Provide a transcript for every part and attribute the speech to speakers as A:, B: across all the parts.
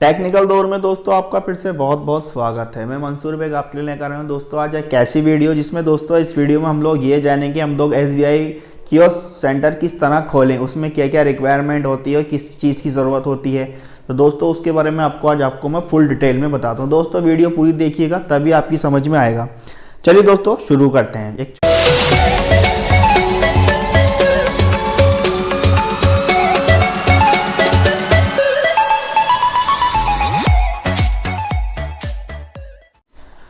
A: Technical दौर में दोस्तों आपका फिर से बहुत बहुत स्वागत है। मैं मंसूर बेग आपके लिए लेकर आया हूँ दोस्तों आज एक ऐसी वीडियो जिसमें दोस्तों इस वीडियो में हम लोग ये जानेंगे हम लोग एसबीआई कियोस्क सेंटर किस तरह खोलें, उसमें क्या क्या रिक्वायरमेंट होती है, किस चीज़ की ज़रूरत होती है। तो दोस्तों उसके बारे में आपको मैं फुल डिटेल में बताता हूँ। दोस्तों वीडियो पूरी देखिएगा तभी आपकी समझ में आएगा। चलिए दोस्तों शुरू करते हैं।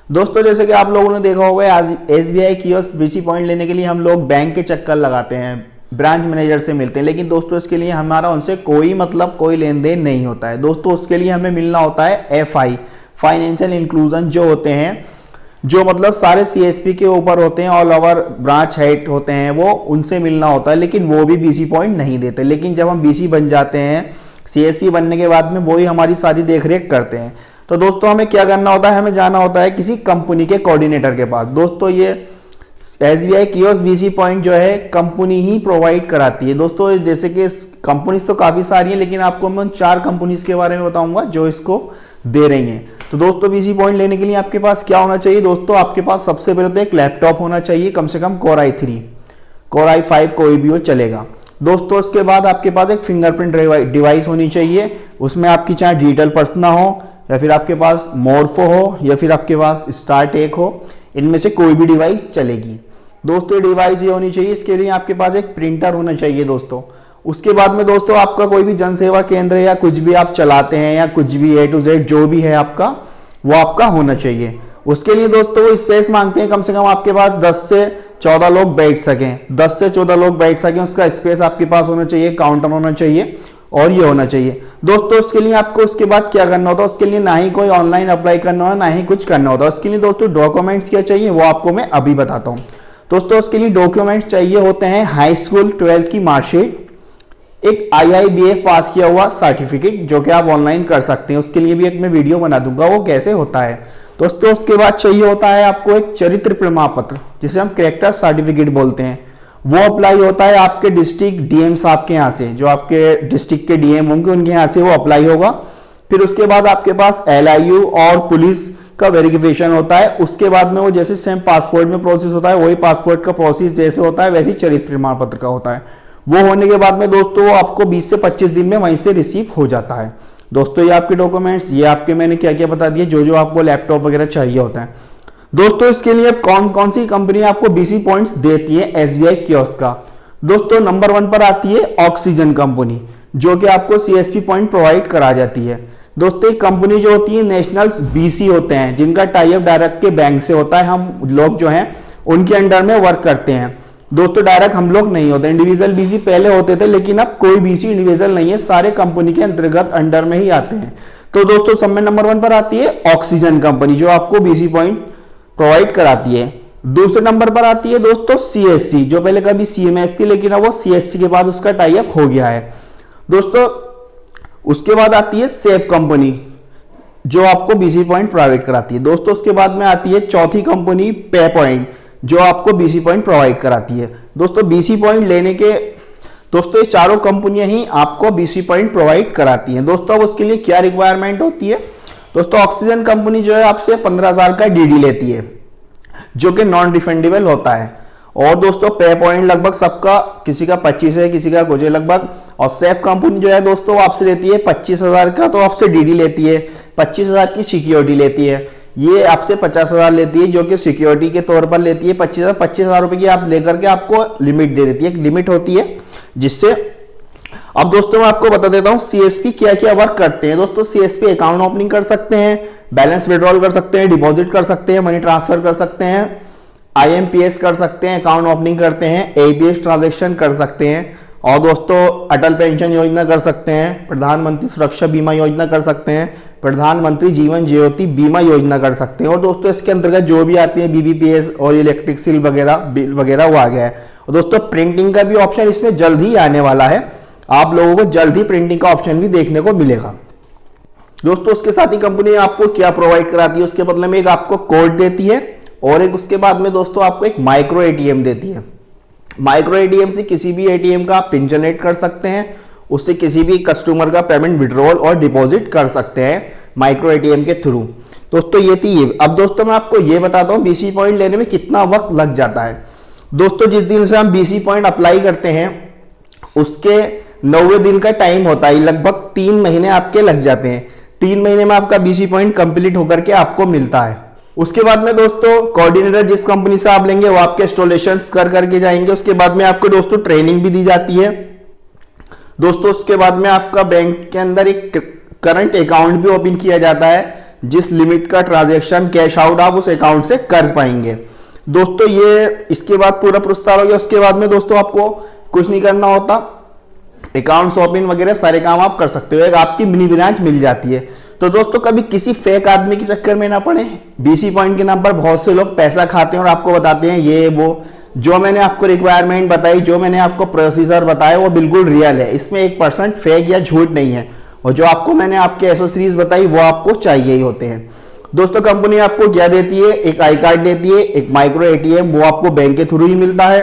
A: दोस्तों जैसे कि आप लोगों ने देखा होगा आज एसबीआई कियोस्क बीसी पॉइंट लेने के लिए हम लोग बैंक के चक्कर लगाते हैं, ब्रांच मैनेजर से मिलते हैं, लेकिन दोस्तों इसके लिए हमारा उनसे कोई लेन देन नहीं होता है। दोस्तों उसके लिए हमें मिलना होता है एफआई, फाइनेंशियल इंक्लूजन, जो होते हैं जो मतलब सारे सीएसपी के ऊपर होते हैं, ऑल ओवर ब्रांच हेड होते हैं, वो उनसे मिलना होता है, लेकिन वो भी बीसी पॉइंट नहीं देते। लेकिन जब हम बीसी बन जाते हैं, सीएसपी बनने के बाद में वो ही हमारी सारी देखरेख करते हैं। तो दोस्तों हमें क्या करना होता है, हमें जाना होता है किसी कंपनी के कोऑर्डिनेटर के पास। दोस्तों ये एसबीआई कियोस्क बीसी पॉइंट जो है कंपनी ही प्रोवाइड कराती है। दोस्तों जैसे कि कंपनीज तो काफ़ी सारी हैं, लेकिन आपको मैं 4 कंपनीज के बारे में बताऊंगा जो इसको दे रही हैं। तो दोस्तों बीसी पॉइंट लेने के लिए आपके पास क्या होना चाहिए, दोस्तों आपके पास सबसे पहले तो एक लैपटॉप होना चाहिए, कम से कम Core i3, Core i5 कोई भी हो चलेगा। दोस्तों उसके बाद आपके पास एक फिंगरप्रिंट डिवाइस होनी चाहिए, उसमें आपकी चाहे डिजिटल पर्सना हो या फिर आपके पास मोरफो हो या फिर आपके पास स्टारटेक हो, इनमें से कोई भी डिवाइस चलेगी। दोस्तों ये डिवाइस ये होनी चाहिए, इसके लिए आपके पास एक प्रिंटर होना चाहिए दोस्तों। उसके बाद में दोस्तों आपका कोई भी जन सेवा केंद्र या कुछ भी आप चलाते हैं या कुछ भी A to Z जो भी है आपका, वो आपका होना चाहिए। उसके लिए दोस्तों वो स्पेस मांगते हैं, कम से कम आपके पास 10 से 14 लोग बैठ सकें, 10 से 14 लोग बैठ सकें, उसका स्पेस आपके पास होना चाहिए, काउंटर होना चाहिए और ये होना चाहिए। दोस्तों उसके लिए आपको उसके बाद क्या करना होता है, उसके लिए ना ही कोई ऑनलाइन अप्लाई करना होता, ना ही कुछ करना होता। उसके लिए दोस्तों डॉक्यूमेंट्स क्या चाहिए वो आपको मैं अभी बताता हूँ। दोस्तों उसके लिए डॉक्यूमेंट्स चाहिए होते हैं हाई स्कूल 12th की मार्कशीट, एक IIBF पास किया हुआ सर्टिफिकेट जो कि आप ऑनलाइन कर सकते हैं, उसके लिए भी एक मैं वीडियो बना दूंगा वो कैसे होता है। दोस्तों उसके बाद चाहिए होता है आपको एक चरित्र प्रमाण पत्र, जिसे हम कैरेक्टर सर्टिफिकेट बोलते हैं, वो अप्लाई होता है आपके डिस्ट्रिक्ट डीएम साहब के यहाँ से, जो आपके डिस्ट्रिक्ट के डीएम होंगे उनके यहाँ से वो अप्लाई होगा। फिर उसके बाद आपके पास LIU और पुलिस का वेरिफिकेशन होता है। उसके बाद में वो जैसे सेम पासपोर्ट में प्रोसेस होता है, वही पासपोर्ट का प्रोसेस जैसे होता है वैसे चरित्र प्रमाण पत्र का होता है। वो होने के बाद में दोस्तों वो आपको 20 से 25 दिन में वहीं से रिसीव हो जाता है। दोस्तों ये आपके डॉक्यूमेंट्स, ये आपके मैंने क्या क्या बता दिए, जो जो आपको लैपटॉप वगैरह चाहिए होता है। दोस्तों इसके लिए कौन कौन सी कंपनी आपको बीसी पॉइंट्स देती है एसबीआई कियोस्क का। दोस्तों नंबर 1 पर आती है ऑक्सीजन कंपनी, जो कि आपको सीएसपी पॉइंट प्रोवाइड करा जाती है। दोस्तों एक कंपनी जो होती है नेशनल्स बीसी होते हैं, जिनका टाई अप डायरेक्ट के बैंक से होता है, हम लोग जो हैं उनके अंडर में वर्क करते हैं। दोस्तों डायरेक्ट हम लोग नहीं होते, इंडिविजुअल बीसी पहले होते थे, लेकिन अब कोई बीसी इंडिविजुअल नहीं है, सारे कंपनी के अंतर्गत अंडर में ही आते हैं। तो दोस्तों सब में नंबर 1 पर आती है ऑक्सीजन कंपनी, जो आपको बीसी पॉइंट प्रोवाइड कराती है। दूसरे नंबर पर आती है दोस्तों CSC, जो पहले कभी CMS थी, लेकिन अब वो CSC के बाद उसका टाई अप हो गया है। दोस्तों उसके बाद आती है सेफ कंपनी, जो आपको बीसी पॉइंट प्रोवाइड कराती है। दोस्तों उसके बाद में आती है चौथी कंपनी पे पॉइंट, जो आपको बीसी पॉइंट प्रोवाइड कराती है। दोस्तों बीसी पॉइंट लेने के दोस्तों ये चारों कंपनियां ही आपको बीसी पॉइंट प्रोवाइड कराती हैं। दोस्तों अब उसके लिए क्या रिक्वायरमेंट होती है, दोस्तों ऑक्सीजन कंपनी जो है आपसे 15,000 का DD लेती है, जो कि नॉन रिफंडेबल होता है। और दोस्तों पे पॉइंट लगभग सबका, किसी का 25 है, किसी का कुछ है लगभग। और सेफ कंपनी जो है दोस्तों आपसे लेती है 25,000 का, तो आपसे DD लेती है, 25,000 की सिक्योरिटी लेती है। ये आपसे 50,000 लेती है, जो कि सिक्योरिटी के तौर पर लेती है 25,000 रुपए की आप लेकर के आपको लिमिट दे देती है, एक लिमिट होती है जिससे। अब दोस्तों मैं आपको बता देता हूं सीएसपी क्या क्या वर्क करते हैं। दोस्तों सीएसपी अकाउंट ओपनिंग कर सकते हैं, बैलेंस विड्रॉल कर सकते हैं, डिपॉजिट कर सकते हैं, मनी ट्रांसफर कर सकते हैं, IMPS कर सकते हैं, अकाउंट ओपनिंग करते हैं, ABS ट्रांजैक्शन कर सकते हैं, और दोस्तों अटल पेंशन योजना कर सकते हैं, प्रधानमंत्री सुरक्षा बीमा योजना कर सकते हैं, प्रधानमंत्री जीवन ज्योति बीमा योजना कर सकते हैं। और दोस्तों इसके अंतर्गत जो भी आती है BBPS और इलेक्ट्रिक सिल वगैरह बिल वगैरह वो आ गया है। और दोस्तों प्रिंटिंग का भी ऑप्शन इसमें जल्द ही आने वाला है, आप लोगों को जल्द ही प्रिंटिंग का ऑप्शन भी देखने को मिलेगा। दोस्तों उसके साथ ही कंपनी आपको क्या प्रोवाइड कराती है, उसके बदले में एक आपको कोड देती है, और एक उसके बाद में दोस्तों आपको एक माइक्रो ATM देती है। माइक्रो ATM से किसी भी ATM का आप पिन जनरेट कर सकते हैं, उससे किसी भी कस्टमर का पेमेंट विड्रॉल और डिपॉजिट कर सकते हैं माइक्रो एटीएम के थ्रू। दोस्तों ये थी। अब दोस्तों मैं आपको ये बताता हूँ BC पॉइंट लेने में कितना वक्त लग जाता है। दोस्तों जिस दिन से हम BC पॉइंट अप्लाई करते हैं उसके 90 दिन का टाइम होता है, लगभग 3 महीने आपके लग जाते हैं। 3 महीने में आपका BC पॉइंट कंप्लीट होकर के आपको मिलता है। उसके बाद में दोस्तों कोऑर्डिनेटर जिस कंपनी से आप लेंगे वो आपके इंस्टॉलेशन कर करके जाएंगे। उसके बाद में आपको दोस्तों ट्रेनिंग भी दी जाती है। दोस्तों उसके बाद में आपका बैंक के अंदर एक करंट अकाउंट भी ओपन किया जाता है, जिस लिमिट का ट्रांजैक्शन कैश आउट आप उस अकाउंट से कर पाएंगे। दोस्तों ये इसके बाद पूरा प्रस्ताव हो गया। उसके बाद में दोस्तों आपको कुछ नहीं करना होता, अकाउंट ओपन वगैरह सारे काम आप कर सकते हो, एक आपकी मिनी ब्रांच मिल जाती है। तो दोस्तों कभी किसी फेक आदमी के चक्कर में ना पड़े। BC पॉइंट के नाम पर बहुत से लोग पैसा खाते हैं और आपको बताते हैं ये वो। जो मैंने आपको रिक्वायरमेंट बताई, जो मैंने आपको प्रोसीजर बताया वो बिल्कुल रियल है, इसमें 1% फेक या झूठ नहीं है। और जो आपको मैंने आपके एसेसरीज बताई वो आपको चाहिए ही होते हैं। दोस्तों कंपनी आपको क्या देती है, एक आई कार्ड देती है, एक माइक्रो एटीएम वो आपको बैंक के थ्रू ही मिलता है,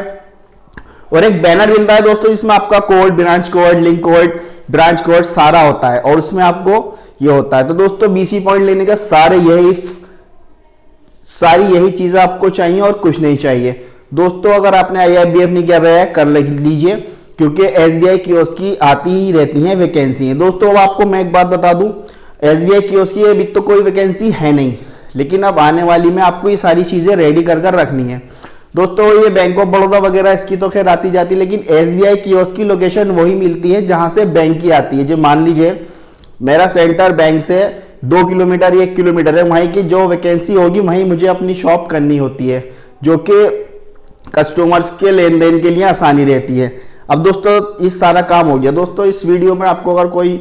A: और एक बैनर मिलता है दोस्तों जिसमें आपका code, branch code, link code, branch code सारा होता है और उसमें आपको ये होता है। तो दोस्तों BC पॉइंट लेने का सारी यही चीजें आपको चाहिए और कुछ नहीं चाहिए। दोस्तों अगर आपने IFBF नहीं कर रहा है कर लीजिए, क्योंकि SBI कियोस्क की आती ही रहती हैं वैकेंसी। दोस्तों अब आपको मैं एक बात बता दूं, SBI कियोस्क की अभी तो कोई वैकेंसी है नहीं, लेकिन अब आने वाली में आपको ये सारी चीजें रेडी कर रखनी है। दोस्तों ये बैंक ऑफ बड़ौदा वगैरह इसकी तो खैर आती जाती, लेकिन SBI कियोस्क की लोकेशन वही मिलती है जहां से बैंक की आती है। जो मान लीजिए मेरा सेंटर बैंक से 2 किलोमीटर या 1 किलोमीटर है, वहीं की जो वैकेंसी होगी वहीं मुझे अपनी शॉप करनी होती है, जो कि कस्टमर्स के लेन देन के लिए आसानी रहती है। अब दोस्तों इस सारा काम हो गया। दोस्तों इस वीडियो में आपको अगर कोई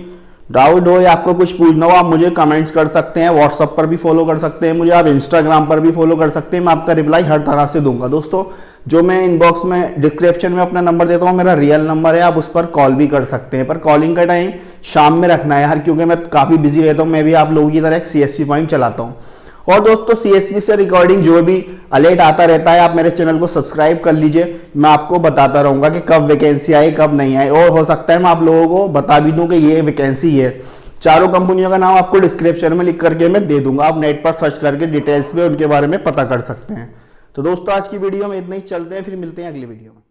A: डाउट हो या आपको कुछ पूछना हो आप मुझे कमेंट्स कर सकते हैं, व्हाट्सएप पर भी फॉलो कर सकते हैं मुझे, आप इंस्टाग्राम पर भी फॉलो कर सकते हैं, मैं आपका रिप्लाई हर तरह से दूंगा। दोस्तों जो मैं इनबॉक्स में डिस्क्रिप्शन में अपना नंबर देता हूँ, मेरा रियल नंबर है, आप उस पर कॉल भी कर सकते हैं, पर कॉलिंग का टाइम शाम में रखना है यार, क्योंकि मैं काफ़ी बिजी रहता हूँ। मैं भी आप लोगों की तरह एक CSP पॉइंट चलाता हूँ। और दोस्तों CSP से रिकॉर्डिंग जो भी अलर्ट आता रहता है, आप मेरे चैनल को सब्सक्राइब कर लीजिए, मैं आपको बताता रहूंगा कि कब वैकेंसी आई कब नहीं आई, और हो सकता है मैं आप लोगों को बता भी दूं कि ये वैकेंसी है। चारों कंपनियों का नाम आपको डिस्क्रिप्शन में लिख करके मैं दे दूंगा, आप नेट पर सर्च करके डिटेल्स में उनके बारे में पता कर सकते हैं। तो दोस्तों आज की वीडियो में इतना ही, चलते हैं फिर मिलते हैं अगली वीडियो में।